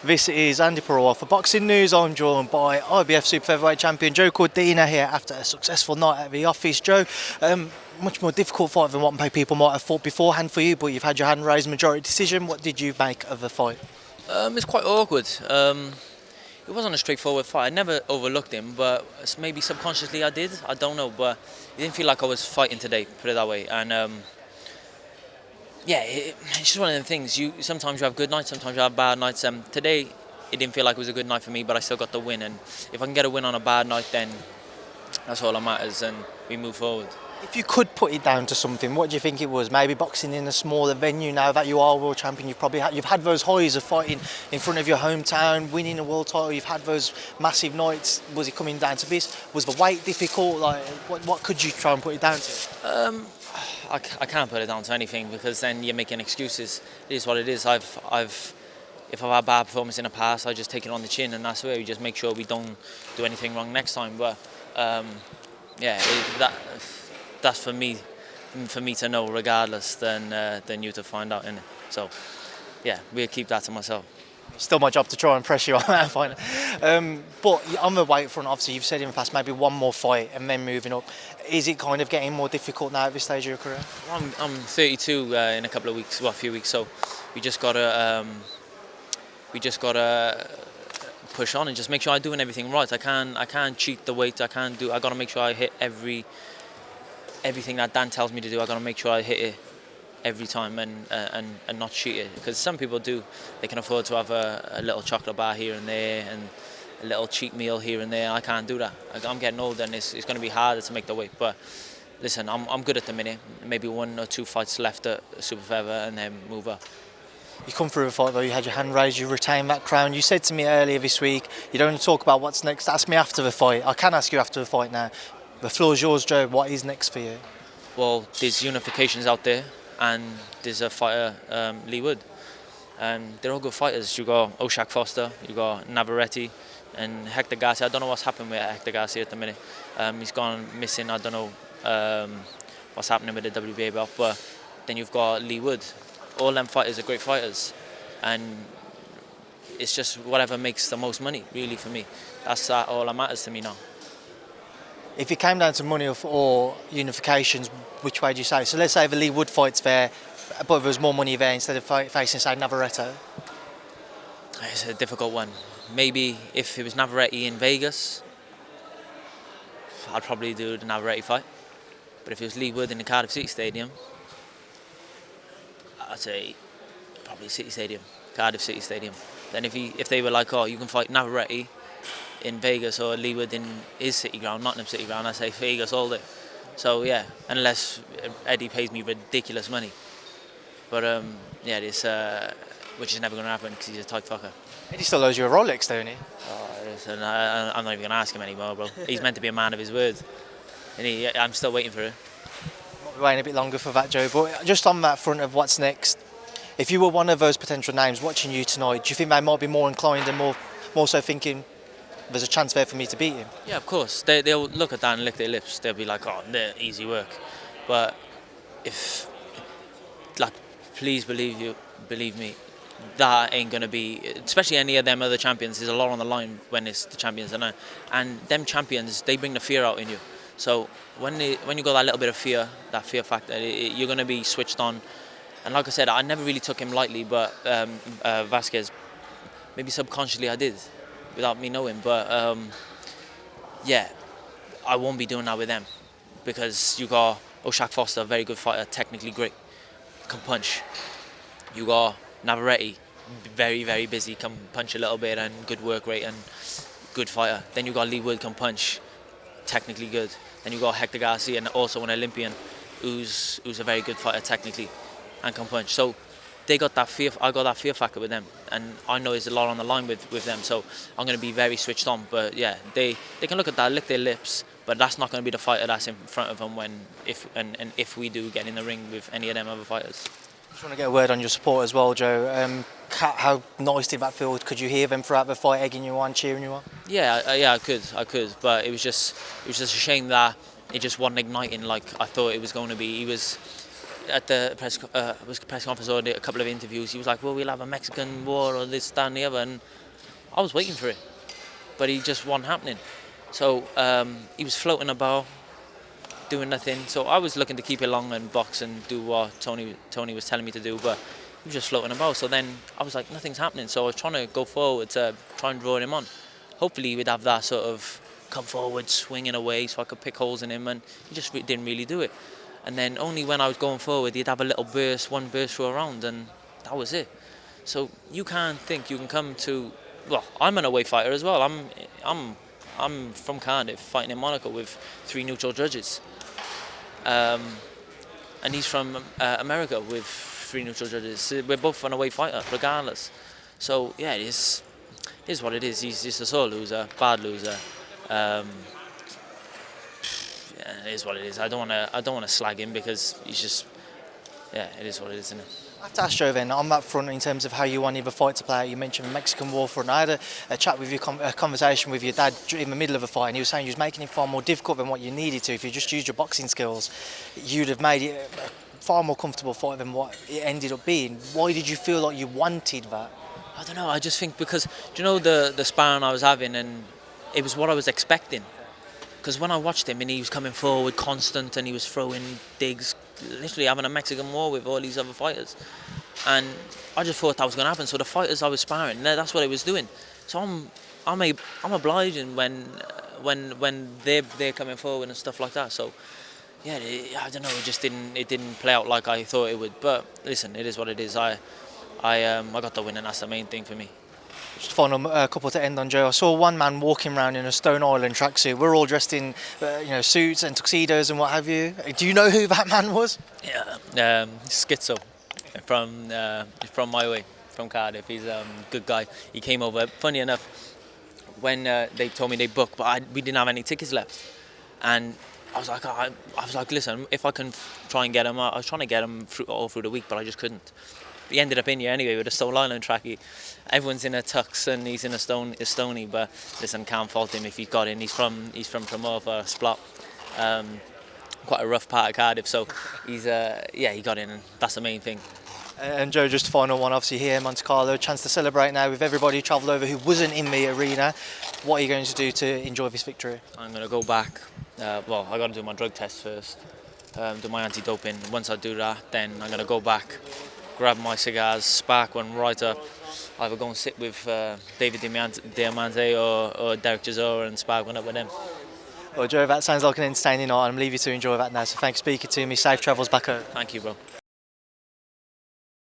This is Andi Purewal for Boxing News. I'm joined by IBF Super Featherweight Champion Joe Cordina here after a successful night at the office. Joe, much more difficult fight than what people might have thought beforehand for you, but you've had your hand raised, majority decision. What did you make of the fight? It's quite awkward. It wasn't a straightforward fight. I never overlooked him, but maybe subconsciously I did. I don't know, but it didn't feel like I was fighting today, put it that way. And it's just one of them things. Sometimes you have good nights, sometimes you have bad nights. Today, it didn't feel like it was a good night for me, but I still got the win. And if I can get a win on a bad night, then that's all that matters, and we move forward. If you could put it down to something, what do you think it was? Maybe boxing in a smaller venue now that you are world champion. You've had those highs of fighting in front of your hometown, winning a world title. You've had those massive nights. Was it coming down to this? Was the weight difficult? Like, what could you try and put it down to? I can't put it down to anything because then you're making excuses. It is what it is. If I've had bad performance in the past, I just take it on the chin, and that's where we just make sure we don't do anything wrong next time. But that's for me to know regardless than you to find out, innit? So yeah, we'll keep that to myself. It's still my job to try and press you on that fight. But on the weight front, obviously you've said in the past maybe one more fight and then moving up. Is it kind of getting more difficult now at this stage of your career? I'm 32 in a couple of weeks, a few weeks. So we just gotta push on and just make sure I'm doing everything right. I can't cheat the weight. I gotta make sure I hit everything that Dan tells me to do. I gotta make sure I hit it every time and not cheat it, because some people do. They can afford to have a little chocolate bar here and there and a little cheat meal here and there. I can't do that. I'm getting older and it's going to be harder to make the weight, but listen, I'm good at the minute. Maybe 1 or 2 fights left at Super Feather and then move up. You come through a fight though, you had your hand raised, you retained that crown. You said to me earlier this week, you don't want to talk about what's next, ask me after the fight. I can ask you after the fight now. The floor's yours, Joe. What is next for you? Well, there's unifications out there, and there's a fighter, Lee Wood, and they're all good fighters. You got Oshak Foster, you got Navarrete, and Hector Garcia. I don't know what's happened with Hector Garcia at the minute. He's gone missing. I don't know what's happening with the WBA belt, but then you've got Lee Wood. All them fighters are great fighters, and it's just whatever makes the most money, really, for me. That's all that matters to me now. If it came down to money or unifications, which way do you say? So let's say the Lee Wood fight's there, but there was more money there instead of facing, say, Navarrete. It's a difficult one. Maybe if it was Navarrete in Vegas, I'd probably do the Navarrete fight. But if it was Lee Wood in the Cardiff City Stadium, I'd say probably Cardiff City Stadium. Then if they were like, oh, you can fight Navarrete in Vegas or Lee Wood in his city ground, Nottingham City ground, I say Vegas all day. So yeah, unless Eddie pays me ridiculous money. But this which is never going to happen because he's a tight fucker. Eddie still owes you a Rolex, don't he? Oh, listen, I'm not even going to ask him anymore, bro. He's meant to be a man of his word, and I'm still waiting for it. Might be waiting a bit longer for that, Joe. But just on that front of what's next, if you were one of those potential names watching you tonight, do you think they might be more inclined and more so thinking, there's a chance there for me to beat him? Yeah, of course. They'll look at that and lick their lips. They'll be like, oh, they're easy work. But please believe me, that ain't going to be, especially any of them other champions, there's a lot on the line when it's the champions. And them champions, they bring the fear out in you. So when you got that little bit of fear, that fear factor, you're going to be switched on. And like I said, I never really took him lightly, but Vazquez, maybe subconsciously I did, without me knowing, but I won't be doing that with them, because you got Oshak Foster, very good fighter, technically great, can punch. You got Navarrete, very, very busy, can punch a little bit and good work rate and good fighter. Then you got Lee Wood, can punch, technically good. Then you got Hector Garcia, and also an Olympian, who's a very good fighter technically and can punch. So they got that fear. I got that fear factor with them, and I know there's a lot on the line with them. So I'm going to be very switched on. But yeah, they can look at that, lick their lips, but that's not going to be the fighter that's in front of them if we do get in the ring with any of them other fighters. Just want to get a word on your support as well, Joe. How nice did that feel? Could you hear them throughout the fight, egging you on, cheering you on? Yeah, I could. But it was just a shame that it just wasn't igniting like I thought it was going to be. at the press conference or a couple of interviews, he was like, well, we'll have a Mexican war or this, that and the other, and I was waiting for it, but it just wasn't happening. So he was floating about, doing nothing. So I was looking to keep it long and box and do what Tony was telling me to do, but he was just floating about. So then I was like, nothing's happening. So I was trying to go forward to try and draw him on. Hopefully we'd have that sort of come forward, swinging away, so I could pick holes in him, and he just didn't really do it. And then only when I was going forward, he'd have a little burst, one burst through a round, and that was it. So you can't think you can come to. Well, I'm an away fighter as well. I'm from Cardiff, fighting in Monaco with 3 neutral judges, and he's from America with 3 neutral judges. So we're both an away fighter, regardless. So yeah, it is what it is. He's just a sore loser, bad loser. Yeah, it is what it is. I don't want to slag him because he's just. Yeah, it is what it is, isn't it? I have to ask Joe then, on that front, in terms of how you want either fight to play out, you mentioned the Mexican war front. I had a chat with you, a conversation with your dad in the middle of a fight, and he was saying you was making it far more difficult than what you needed to. If you just used your boxing skills, you'd have made it a far more comfortable fight than what it ended up being. Why did you feel like you wanted that? I don't know. I just think because, do you know, the sparring I was having, and it was what I was expecting. Because when I watched him and he was coming forward constant and he was throwing digs, literally having a Mexican war with all these other fighters, and I just thought that was going to happen. So the fighters I was sparring, that's what he was doing. So I'm obliging when they're coming forward and stuff like that. So yeah, I don't know. It didn't play out like I thought it would. But listen, it is what it is. I got the win, and that's the main thing for me. Just final couple to end on, Joe. I saw one man walking around in a Stone Island tracksuit. We're all dressed in suits and tuxedos and what have you. Do you know who that man was? Yeah, Schizo from my way, from Cardiff. He's a good guy. He came over. Funny enough, when they told me they booked, but we didn't have any tickets left, and I was like, listen, if I can try and get him, I was trying to get him all through the week, but I just couldn't. He ended up in here anyway with a Stone Island trackie. Everyone's in a tux and he's in a stony, but listen, can't fault him if he got in. He's from Tremorth, Splot, quite a rough part of Cardiff. So he got in, and that's the main thing. And Joe, just final one, obviously here in Monte Carlo, chance to celebrate now with everybody who travelled over who wasn't in the arena. What are you going to do to enjoy this victory? I'm going to go back. I got to do my drug test first, do my anti-doping. Once I do that, then I'm going to go back, grab my cigars, spark one right up, either go and sit with David Diamante or Derek Chisora and spark one up with them. Well, Joe, that sounds like an entertaining night. I'm leaving you to enjoy that now. So thanks for speaking to me. Safe travels back home. Thank you, bro.